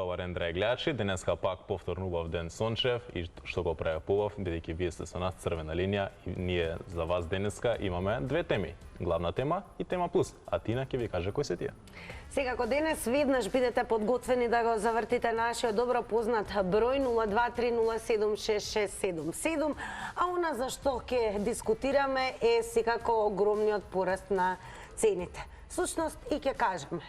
Добар ден, драги гледачи. Денеска пак повторно убав ден сончев и што го прави побав, бидејќи вие сте со нас Црвена линија и ние за вас денеска имаме две теми. Главна тема и тема плюс. А Тина ќе ви каже кои се тие. Секако денес веднаш бидете подготвени да го завртите нашиот добро познат број 023076677, а она за што ќе дискутираме е секако огромниот пораст на цените. Сушност и ќе кажеме.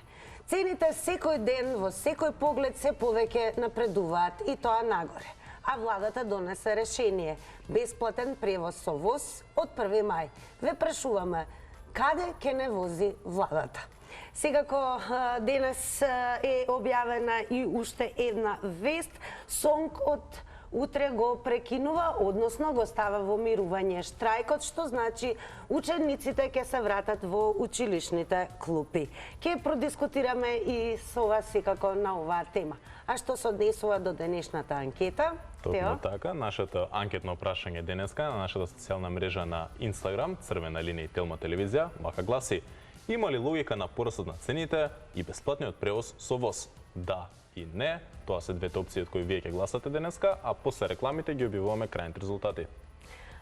Цените секој ден во секој поглед се повеќе напредуваат и тоа нагоре. А владата донесе решение – бесплатен превоз со воз од 1 мај. Ве прашуваме, каде ќе не вози владата? Секако денес е објавена и уште една вест. СОНК од утре го прекинува, односно го става во мирување штрајкот, што значи учениците ќе се вратат во училишните клупи. Ќе продискутираме и со вас секако на оваа тема. А што се однесува до денешната анкета? Токму така, нашето анкетно прашање денеска на нашата социјална мрежа на Инстаграм, Црвена линија и Телма телевизија, вака гласи: има ли логика на порастот на цените и бесплатниот превоз со воз? Да и не. Тоа се двете опции од кои вие ќе гласате денеска, а после рекламите ги објавуваме крајните резултати.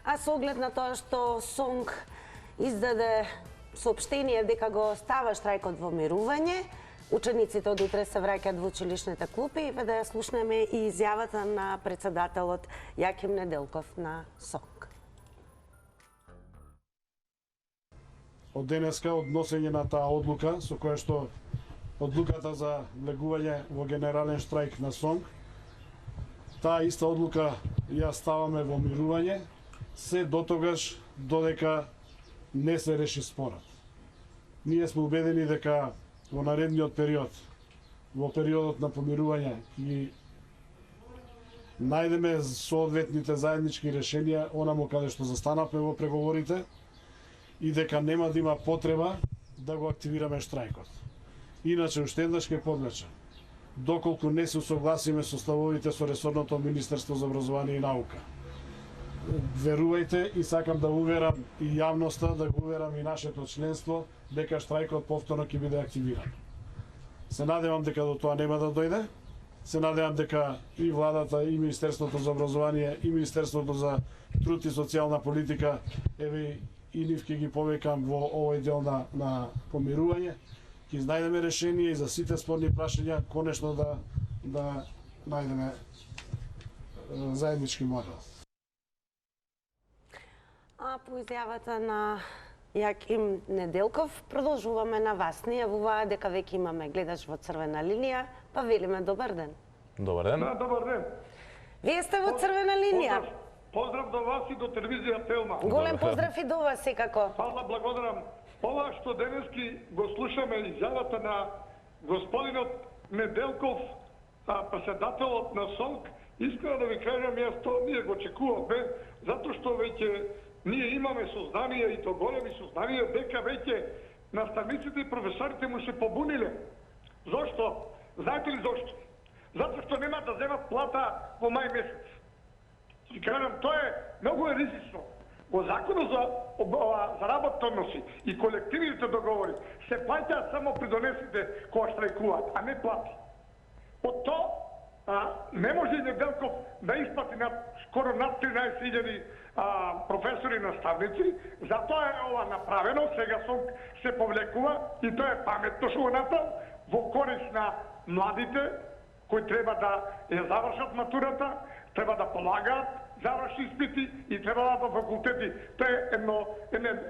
А со оглед на тоа што СОНК издаде соопштение дека го става штрајкот во мирување, учениците од утре се враќаат во училишните клупи, и да ја слушнеме и изјавата на председателот Јаким Неделков на СОНК. Од денеска, од носење на таа одлука, со која што одлуката за влегување во генерален штрајк на СОНК, таа иста одлука ја ставаме во мирување, се дотогаш додека не се реши спорот. Ние сме убедени дека во наредниот период, во периодот на помирување, и најдеме соодветните заеднички решенија онаму каде што застанавме во преговорите и дека нема да има потреба да го активираме штрајкот. Иначе, уште еднаш ќе подлече. Доколку не се усогласиме со ставовите со ресорното Министерство за образование и наука. Верувајте, и сакам да уверам и јавноста, да го уверам и нашето членство, дека штрајкот повторно ќе биде активиран. Се надевам дека до тоа нема да дојде. Се надевам дека и владата, и Министерството за образование, и Министерството за труд и социјална политика, еве и нив ќе ги повикам во овој дел на помирување, ќе најдеме решение и за сите спорни прашања, конечно да најдеме заеднички модел. А по изјавата на Јаким Неделков продолжуваме на вас. Ние во оваа дека веќе имаме гледач во Црвена линија, па велиме добар ден. Добар ден. Да, добар ден. Вие сте во Црвена линија. Поздрав до вас и до телевизија Телма. Голем поздрав и до вас секако. Фала, благодарам. Ова што денески го слушаме изјавата на господинот Неделков, председателот на СОНК, искрено да ви кажам, јас тоа ние го очекуваме, затоа што веќе ние имаме сознание, и то големи сознание, дека веќе наставниците и професорите му се побуниле. Зошто? Знаете ли зошто? Затоа што нема да земат плата во мај месец. И кажам, тоа е многу ризично. Во законот за работни односи и колективните договори се плаќаат само придонесите кога штрајкуваат, а не плати. Од тоа не може Неделков да исплати скоро над 13.000 професори и наставници, затоа е ова направено, сега СОНК се повлекува и тоа е паметно што го направи во корист на младите кои треба да ја завршат матурата, треба да полагаат завршни испити и треба да во факултети. Тоа е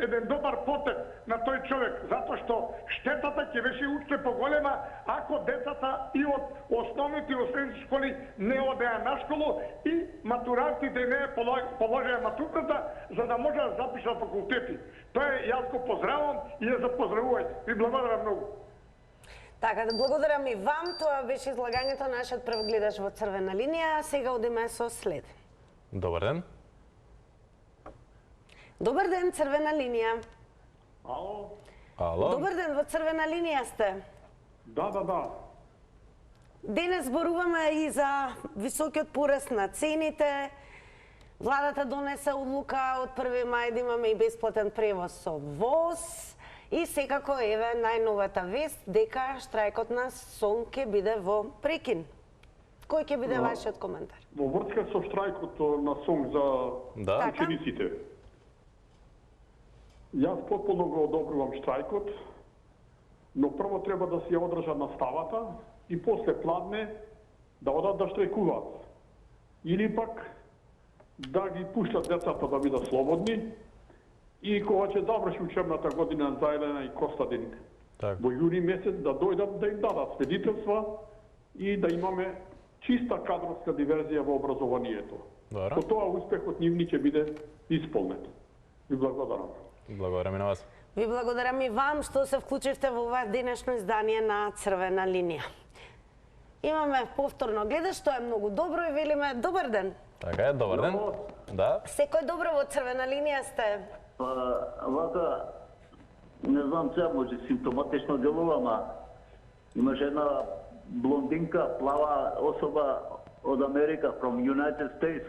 еден добар потек на тој човек, затоа што штетата ќе беше уште поголема ако децата и од основните и средни школи не одеа на школу и матурантите не положеа матурата за да може да запишат факултети. Тоа е, јас го поздравувам и ја запоздравувајте. Ви благодарам многу. Така, да благодарам и вам. Тоа беше излагањето на нашиот прв гледач во Црвена линија. Сега одиме со след. Добар ден. Добар ден, Црвена линија. Ало? Ало. Добар ден, во Црвена линија сте. Да. Денес зборуваме и за високиот пораст на цените. Владата донесе одлука од 1 мај да имаме и бесплатен превоз со воз. И секако еве најновата вест дека штрајкот на СОНК ќе биде во прекин. Кој ќе биде вашиот коментар? Во врска со штрајкот на СОНК за Да. Така. учениците. Јас потполно го одобрувам штрајкот, но прво треба да се ја одржат наставата и после пладне да одат да штрајкуваат. Или пак да ги пуштат децата да бидат слободни и кога ќе заврши учебната година за Елена и Костадин Так. во јуни месец да дојдат да им дадат свидетелства и да имаме чиста кадровска диверзија во образованието. Добро. По тоа успехот нивни ќе биде исполнет. Ви благодарам. Благодарам и на вас. Ви благодарам и вам што се вклучивте во ова денешно издание на Црвена линија. Имаме повторно гледач, што е многу добро и велиме добар ден. Така е, добар ден. Да. Секој добро во Црвена линија сте. Па, вака, не знам сега, може симптоматично делува, ама имаше една блондинка, плава особа од Америка, from United States.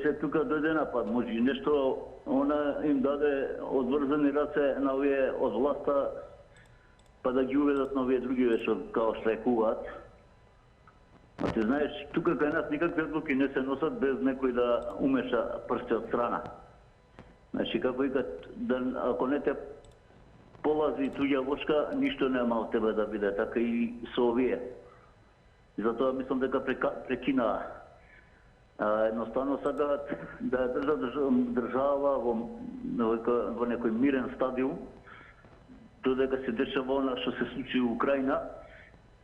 Се тука дојде напад, може и нешто, она им даде одврзани раце на овие од власта, па да ги уведат на овие други што као штрајкуваат. А ти знаеш, тука кај нас никакви одлуки не се носат без некој да умеша прсте од страна. Значи, како викат, да, ако не те полази туѓа вошка, ништо нема од тебе да биде, така и со овие. И затоа мислам дека прекинаа. Едноставно сакаат да ја држат држава во некој мирен стадиум, додека се дешава она што се случи во Украина,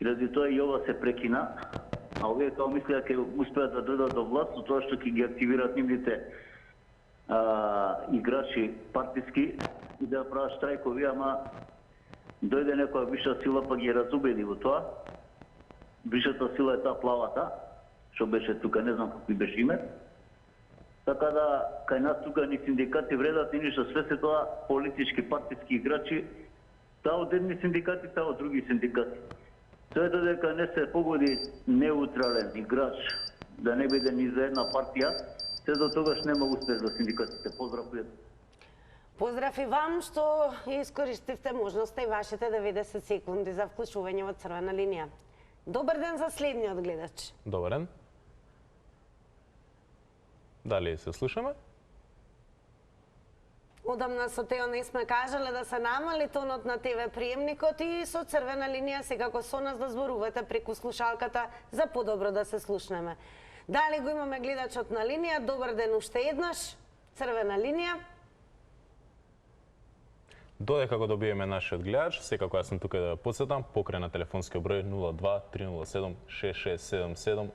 и ради тоа и ова се прекина, а овие као мислеа ќе успеат да дојдат до власт, со тоа што ќе ги активираат нивните играчи партиски и да прават штрајкови, ама дојде некоја виша сила па ги разубеди во тоа. Вишата сила е таа плавата, што беше тука, не знам какви беше име. Така да, кај нас тука ни синдикати вредат ни ништо, све се тоа политички, партиски играчи, таа од едни синдикати, таа од други синдикати. Тоа е додека не се погоди неутрален играч, да не биде ни за една партија, се до тогаш нема успех за синдикатите. Поздрав, пријатно. Поздрав и вам што искористивте можноста и вашите 90 секунди за вклучување во Црвена линија. Добар ден за следниот гледач. Добар ден. Дали се слушаме? Одамна со Тео не сме кажале да се намали тонот на ТВ приемникот и со Црвена линија секако со нас да зборувате преку слушалката за подобро да се слушнеме. Дали го имаме гледачот на линија? Добар ден уште еднаш. Црвена линија. Додека го добиеме нашиот гледач, секако јас сум тука да подсетам, покрај на телефонскиот број 02-307-6677,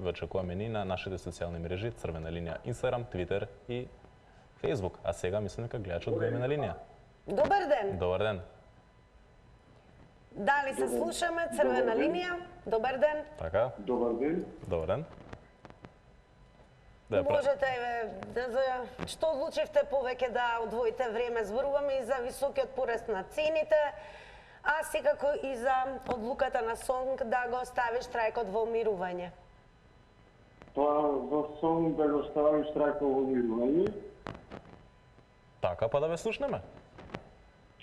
очекуваме ни на нашите социјални мрежи, Црвена линија, Инстаграм, Твитер и Фејсбук. А сега мислам дека гледачот го има на линија. Добар ден. Добар ден. Дали се слушаме? Црвена линија. Добар ден. Така, Добар ден. добар ден. Да, Можете, што одлучивте повеќе да одвоите време, зборуваме и за високиот порест на цените, а секако и за одлуката на СОНК да го остави штрајкот во мирување. Па, за СОНК да го стави штрајкот во мирување. Така, па да ве слушнеме.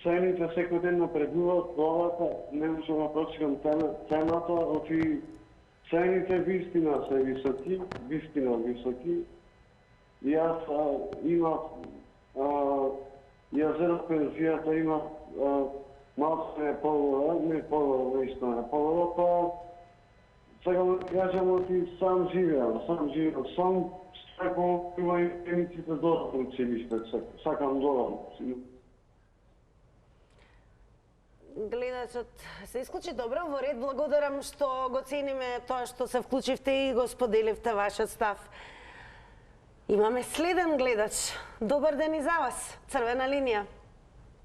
Цените секој ден напредуваат, главата, не можам да прочитам цената, очи цените вистина се високи, високи. И јас имав, јас за пензијата имав малко не полова, не полова, исто не полова, па сега да кажам, оти сам живеам, сам страко има и пениците додатно училиште, сакам додатно. Гледачот се исклучи добро, во ред, благодарам што го цениме тоа што се вклучивте и го споделивте вашиот став. Имаме следен гледач. Добар ден и за вас, Црвена линија.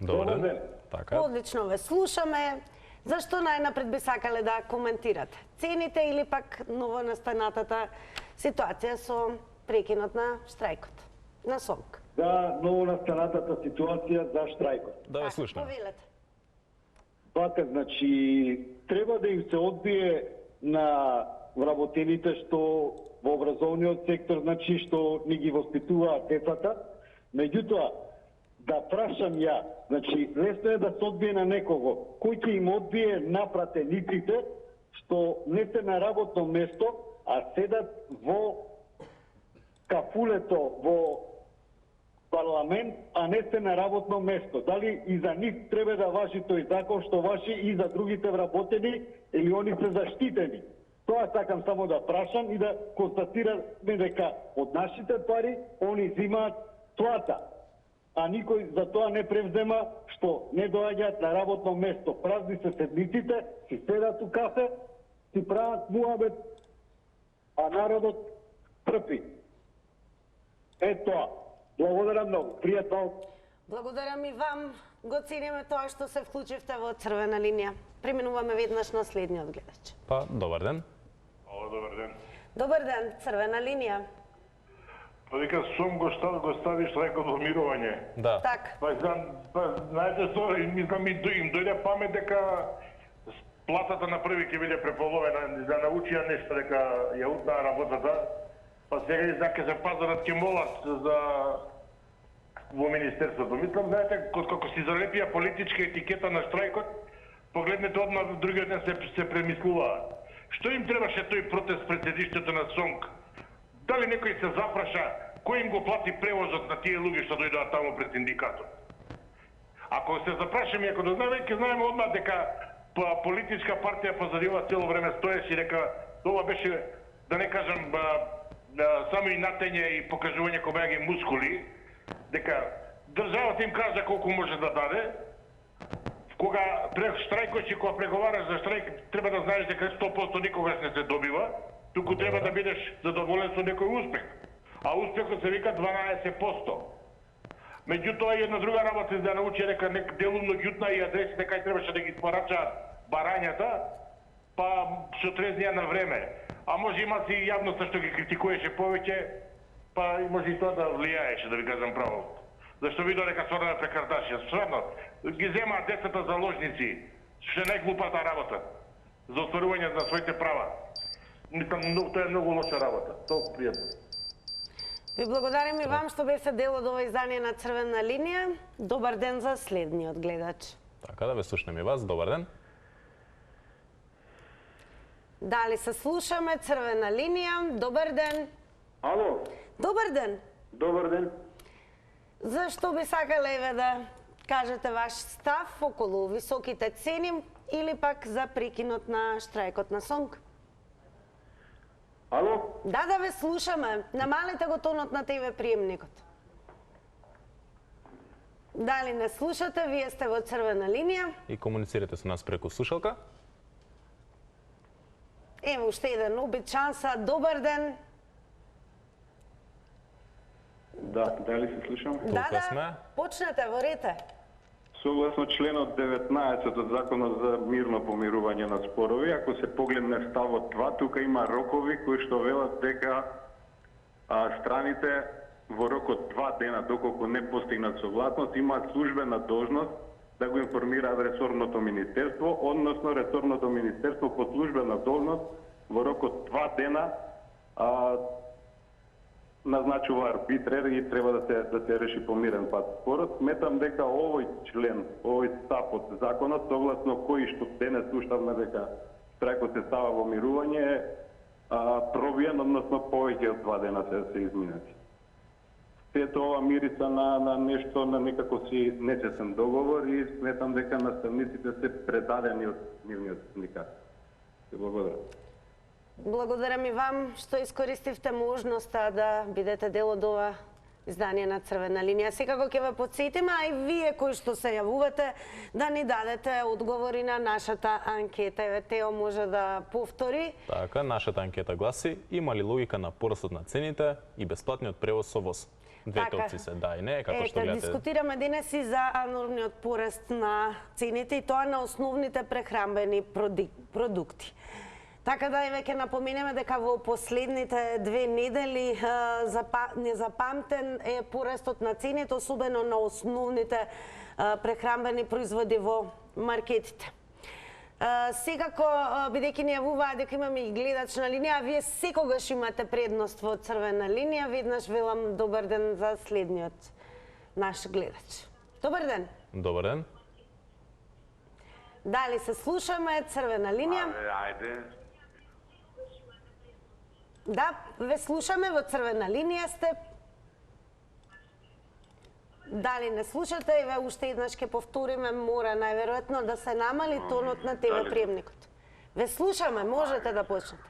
Добар ден. Така. Одлично ве слушаме. Зашто најнапред би сакале да коментирате? Цените или пак новонастанатата ситуација со прекинот на штрајкот на СОНК? Да, новонастанатата ситуација за штрајкот. Да ве слушнеме. Повелете. Така, значи, треба да им се одбие на вработените што во образовниот сектор, значи, што ни ги воспитуваат децата. Меѓутоа, да прашам ја, значи, лесно е да се одбие на некого, кој ќе им одбие напратениците, што не се на работно место, а седат во кафулето во парламент, а не се на работно место. Дали и за нив треба да важи тој закон што важи и за другите вработени или они се заштитени? Тоа сакам само да прашам и да констатираме дека од нашите пари они взимаат плата, а никој за тоа не превзема што не доаѓаат на работно место. Празни се седмиците, си седат у кафе, си прават муабет, а народот трпи. Тоа. Благодарам многу. Пријатно. Благодарам и вам. Го цениме тоа што се вклучивте во Црвена линија. Преминуваме веднаш на следниот гледач. Па, добар ден. Добар ден. Добар ден, Црвена линија. Па вика сум го стави штрајкот во мирување. Да. Так. Па знаете што, им дојде памет дека платата на први ќе биде преполовена, да научија нешто дека ја утнаа работата. Па сега и дека се пазарат ќе молат за во министерството. Мислам, знаете, како си залепија политичка етикета на штрајкот, погледнете одмah другиот ден се премислуваат. Што им требаше тој протест пред седиштето на СОНК? Дали некој се запраша кој им го плати превозот на тие луѓе што дојдоа таму пред синдикатот? Ако се запрашаме, ако да знаеме, ќе знаеме одмah дека политичка партија позади ова цело време стоеше и дека тоа беше, да не кажам, само и натење и покажување кој беа ги мускули, дека државата им кажа колку може да даде. Кога штрајкот си, кога преговараш за штрајк, треба да знаеш дека 100% никогаш не се добива, туку треба да бидеш задоволен со некој успех. А успехот се вика 12%. Меѓутоа една друга работа да научи дека делумно ги утна и адресите кај требаше да ги порачаат барањата, па се отрезнија на време. А може има си јавноста што ги критикуваше повеќе, па може и тоа да влијаеше, да ви кажам право. Зашто видо дека стварно прекарташија. Стварно, ги земаат децата заложници, што е најглупата работа за остварување на своите права. Тоа е многу лоша работа. Толку пријатно. Ви благодарим и вам што бевте дел од ова издание на Црвена линија. Добар ден за следниот гледач. Така да ве слушнем и вас. Добар ден. Дали се слушаме Црвена линија? Добар ден. Ало, Добар ден. добар ден. Зашто би сакале еве да кажете ваш став околу високите цени или пак за прекинот на штрајкот на СОНК? Ало, Да ве слушаме. Намалете го тонот на ТВ приемникот. Дали не слушате, вие сте во Црвена линија. И комуницирате со нас преку слушалка. Ево уште еден обид шанса. Добар ден. Да, дали се слушам? Тука сме. Почнете, ворете. Согласно членот 19 од Законот за мирно помирување на спорови, ако се погледне ставот 2, тука има рокови кои што велат дека страните во рок од 2 дена, доколку не постигнат согласност, имаат службена должност да го информираат ресорното министерство, односно ресорното министерство по службена должност во рок од 2 дена назначува арбитрер и треба да се реши по мирен пат спорот. Сметам дека овој член, овој став од законот, согласно кој што денес слушавме дека штрајкот се става во мирување, пробиен, односно повеќе од 2 дена се изминати. Сето ова мирица на нешто, на некако си нечесен договор и сметам дека наставниците се предадени од нивниот синдикат. Се благодарам. Благодарам и вам што искористивте можноста да бидете дел од ова издание на Црвена линија. Секако ќе ве потсетиме, а и вие кои што се јавувате, да ни дадете одговори на нашата анкета. Еве Тео може да повтори. Така, нашата анкета гласи: има ли логика на порастот на цените и бесплатниот превоз со воз? Двете опции се да и не, како што гледате. Дискутираме денес и за енормниот пораст на цените и тоа на основните прехранбени продукти. Така да еве ќе напоменеме дека во последните 2 недели незапамтен е порастот на цените, особено на основните прехранбени производи во маркетите. Секако, бидејќи ни јавуваат дека имаме и гледач на линија, а вие секогаш имате предност во Црвена линија, веднаш велам добар ден за следниот наш гледач. Добар ден. Добар ден. Дали се слушаме? Црвена линија? Ајде. Да, ве слушаме, во црвена линија сте. Дали не слушате и ве уште еднаш ќе повториме, мора најверојатно да се намали тонот на ТВ приемникот. Ве слушаме, можете да почнете.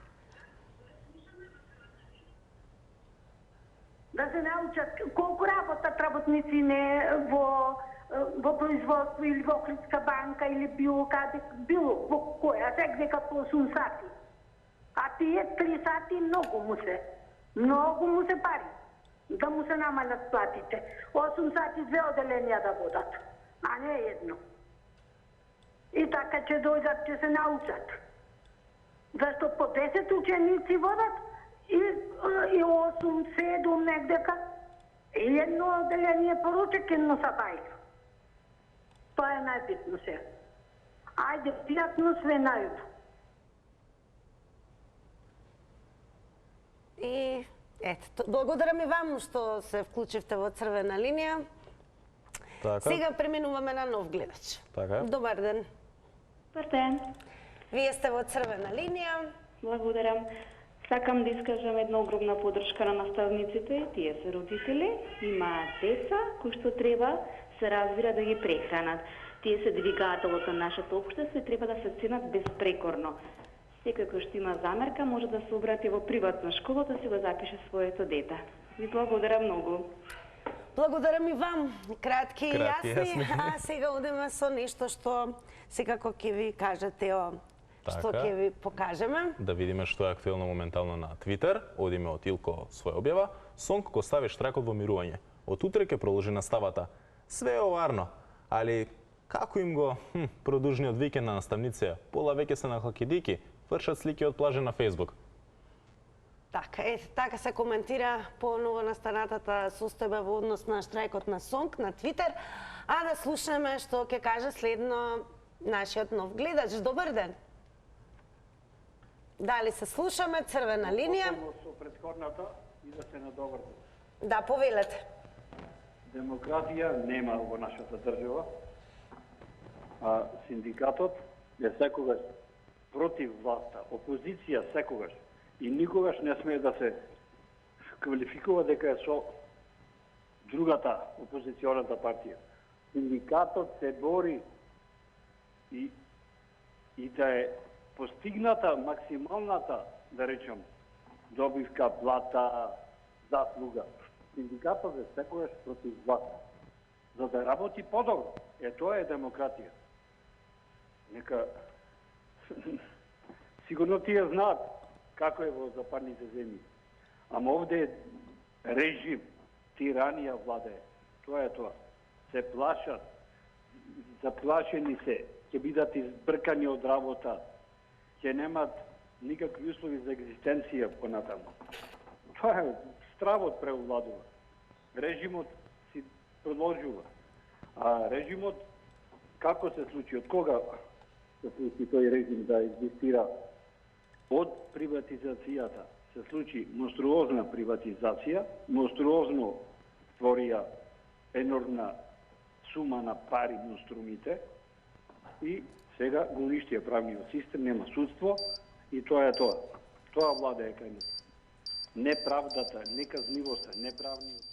Да се научат колку работат работници не во производство или во Охридска банка или било каде, било во која, сек дека по 8 сати. А тие 3 сати многу му се пари. Да му се намалят платите. 8 сати 2 оделенија да водат, а не едно. И така ќе дојдат, ќе се научат. Зашто по 10 ученици водат и 8, 7 негдека. И едно оделение поручек, едно сабајка. Тоа е најбитно се. Ајде, пријатно све најубаво. И ето, благодарам и вам што се вклучивте во црвена линија. Така. Сега преминуваме на нов гледач. Така. Добар ден. Добар ден. Вие сте во црвена линија. Благодарам. Сакам да искажам една огромна подршка на наставниците. Тие се родители, имаат деца кои што треба се разбира да ги прехранат. Тие се двигателот на нашето општество и треба да се ценат безпрекорно. Секој кој што има замерка може да се обрати во приватна школа да си го запише своето дете. Ви благодарам многу. Благодарам и вам. Кратки и Кратки, јасни. јасни. А сега одеме со нешто што секако ќе ви кажете, што Така. ќе ви покажеме. Да видиме што е актуелно моментално на Твитер. Одиме од Илко своја објава. Сонг го стави штракот во мирување. Од утре ќе продолжи наставата. Све е оварно, али како им го продужниот викенд на наставниција? Пола веќе се на хакидики, вршат слики од плажа на Фејсбук. Така се коментира по новонастанатата состојба во однос на штрајкот на Сонг на Твитер. А да слушаме што ќе каже следно нашиот нов гледач. Добар ден. Дали се слушаме? Црвена линија. Со претходната и да се надоврзам. Да, повелете. Демократија нема во нашата држава, а синдикатот е секогаш против власта, опозиција секогаш и никогаш не смее да се квалификува дека е со другата опозиционата партија. Синдикатот се бори и да е постигната максималната, да речем, добивка, плата, заслуга. Синдикатот е секогаш против власта. За да работи подобро. Тоа е демократија. Нека сигурно тие знаат како е во западните земји. Ама овде е режим, тиранија владее. Тоа е тоа. Се плашат, заплашени се, ќе бидат избркани од работа, ќе немат никакви услови за екзистенција понатаму. Това е стравот преовладува. Режимот си продолжува. А режимот како се случи, од кога се случи тој режим да екзистира? Од приватизацијата се случи монструозна приватизација, монструозно створија енормна сума на пари монструмите и сега го уништија правниот систем, нема судство и тоа е тоа. Тоа владее кај нас. Неправдата, неказнивоста, неправниот.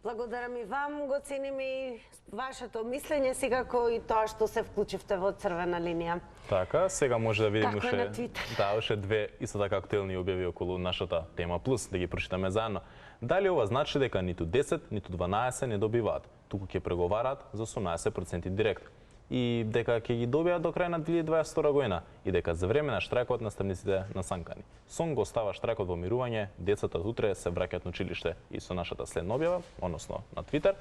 Благодарам и вам, го ценим и вашето мислење, секако и тоа што се вклучивте во црвена линија. Така, сега може да видиме Како е на Твитер. уште две исто така актуелни објави околу нашата тема плюс, да ги прочитаме заедно. Дали ова значи дека ниту 10, ниту 12 не добиваат, туку ќе преговараат за 18% директ и дека ќе ги добијат до крај на 2022 година и дека за време на штрајкот наставниците насанкани. Сонг го става штрајкот во мирување, децата од утре се враќаат на училиште и со нашата следна објава, односно на Твитер.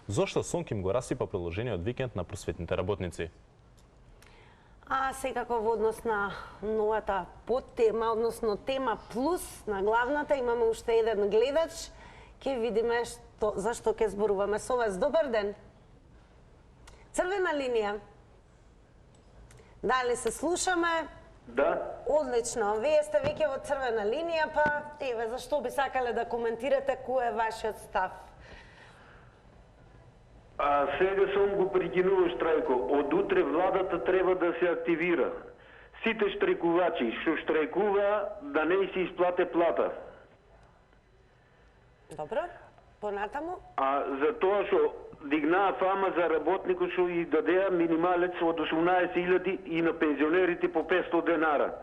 Зошто Сонг им го расипа продолжениот викенд на просветните работници? А секако во однос на новата подтема, односно тема плюс на главната, имаме уште еден гледач. Ќе видиме зашто ќе зборуваме со вас. Добар ден. Црвена линија. Дали се слушаме? Да. Одлично. Вие сте веќе во црвена линија, па еве зашто би сакале да коментирате кој е вашиот став? А сега сум го прекинувал штрајко. Од утре владата треба да се активира. Сите штрекувачи што штрекува да не се исплате плата. Добро, понатаму? А за тоа што дигнаа фама за работникот што и дадеа минималец од 18.000 и на пензионерите по 500 денара.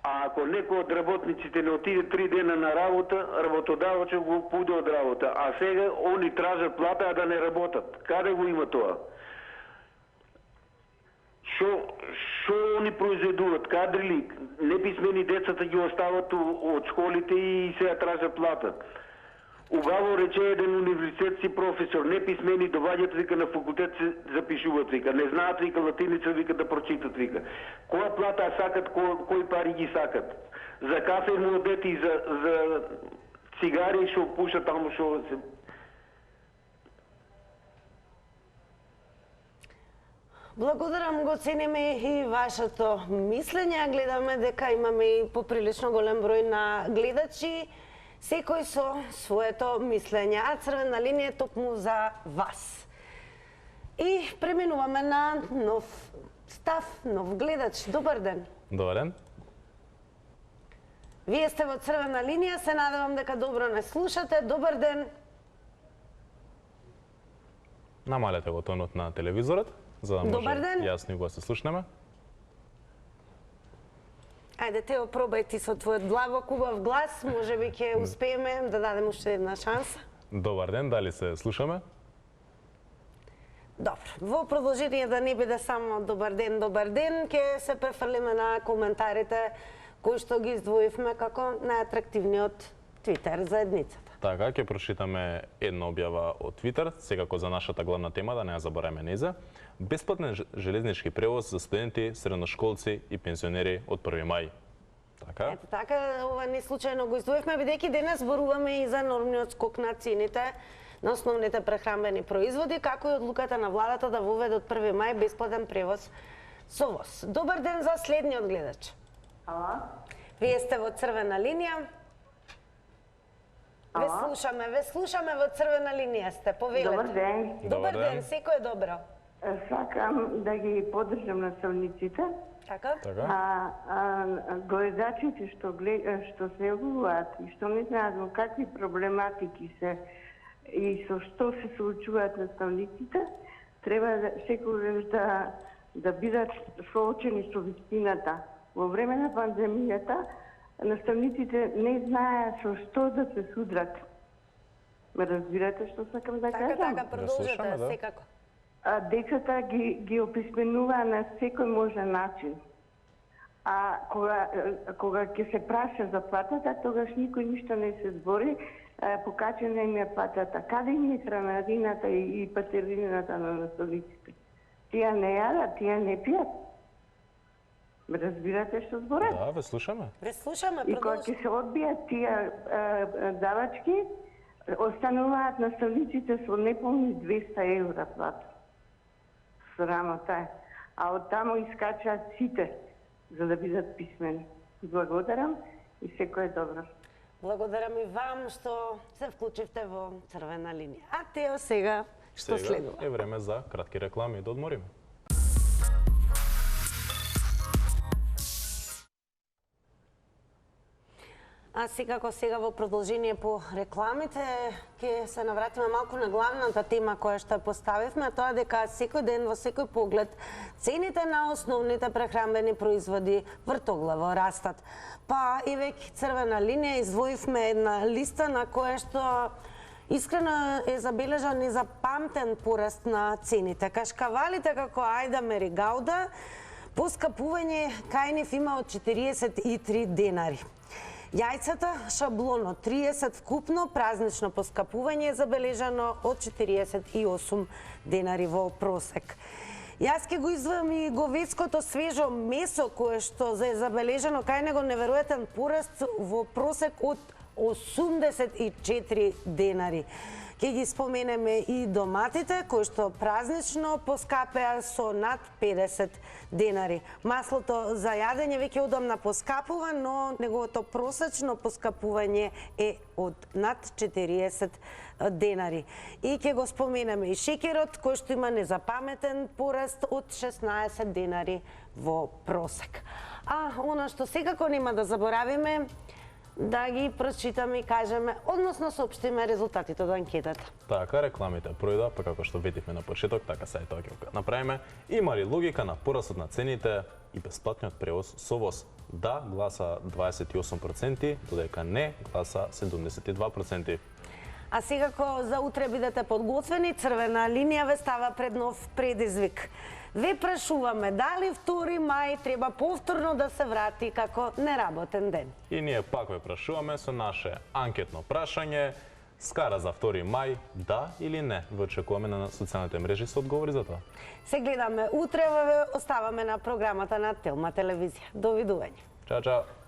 А ако некој од работниците не отиде 3 дена на работа, работодавачот го пуде од работа. А сега они тражат плата, а да не работат. Каде го има тоа? Шо они произведуваат? Кадри ли? Неписмени децата ги остават од школите и сега тражат плата. Убаво рече еден универзитетски професор, неписмени доваѓат, вика, на факултет се запишуваат, вика, не знаат, вика, латиница, вика, да прочитат, вика. Која плата сакат, кои пари ги сакат? За кафе му одети и за цигари што пушат таму што се... Благодарам, го цениме и вашето мислење. Гледаме дека имаме и поприлично голем број на гледачи. Секој со своето мислење, а црвена линија е токму за вас. И преминуваме на нов став, нов гледач. Добар ден. Добар ден. Вие сте во црвена линија, се надевам дека добро не слушате. Добар ден. Намалете го тонот на телевизорот, за да може јасно го се слушнеме. Ајде, Тео, пробај ти со твојот длабок, убав глас, може би ќе успееме да дадем уште една шанса. Добар ден, дали се слушаме? Добро, во продолжение да не биде само добар ден, ќе се префрлиме на коментарите кои што ги издвоивме како најатрактивниот Твитер заедницата. Така, ќе прочитаме една објава од Твитер, секако за нашата главна тема, да не ја забораваме низа. Бесплатен железнички превоз за студенти, средношколци и пензионери од 1 мај. Така? Ето така, ова не случајно го издвоивме, бидејќи денес зборуваме и за нормниот скок на цените на основните прехранбени производи, како и одлуката на владата да воведе од 1 мај бесплатен превоз со воз. Добар ден за следниот гледач. Ала? Вие сте во црвена линија. Ве слушаме во црвена линија сте, повелете. Добар ден. Добар ден, секој е добро. Сакам да ги поддржам наставниците. Така? Гледачите што се јавуваат и што не знаат во какви проблематики се и со што се соочуваат наставниците, треба секогаш да бидат соочени со вистината. Во време на пандемијата наставниците не знаеа со што да се судрат. Ме разбирате што сакам да кажам? Така, продолжете, секако. Децата ги описменуваа на секој можен начин. А кога ќе се праша за платата, тогаш никој ништо не се збори, покачена им е платата. Каде им е хранарината и патерината на наставниците? Тие не јадат, тие не пијат. Ме разбирате што зборам? Да, ве слушаме. Ве слушаме, и кога ќе се одбијат тие давачки, остануваат наставниците со неполни 200 евра плата. Срамота е. А од таму искачаат сите за да бидат писмени. Благодарам и секој е добро. Благодарам и вам што се вклучивте во црвена линија. А Тео сега што следува? Е време за кратки реклами да одмориме. А секако сега во продолжение по рекламите ќе се навратиме малку на главната тема која што поставивме, тоа дека секој ден во секој поглед цените на основните прехранбени производи вртоглаво растат. Па и веќе црвена линија издвоивме една листа на која што искрено е забележан незапамтен пораст на цените. Кашкавалите како ајда мери гауда, поскапување кај нив има од 43 денари. Јајцата шаблоно 30 вкупно, празнично поскапување е забележано од 48 денари во просек. Јас ќе го издвојам и говедското свежо месо кое што е забележано кај него неверојатен пораст во просек од 84 денари. Ќе ги споменеме и доматите, кои што празнично поскапеа со над 50 денари. Маслото за јадење веќе удамна поскапува, но неговото просечно поскапување е од над 40 денари. И ќе го споменеме и шеќерот, кој што има незапаметен пораст од 16 денари во просек. А она што секако нема да заборавиме, да ги прочитаме и кажеме, односно соопштиме резултатите од анкетата. Така, рекламите пројда, па како што видивме на почеток, така сега тоа ќе направиме. Има ли логика на порастот на цените и бесплатниот превоз со воз? Да, гласа 28%, додека не, гласа 72%. А секако за утре бидете подготвени, црвена линија ве става пред нов предизвик. Ве прашуваме дали 2 мај треба повторно да се врати како неработен ден. И ние пак ве прашуваме со наше анкетно прашање, скара за 2 мај, да или не? Ве очекуваме на социјалните мрежи со одговори за тоа. Се гледаме утре, ве оставаме на програмата на Телма телевизија. Довидување. Чао, чао.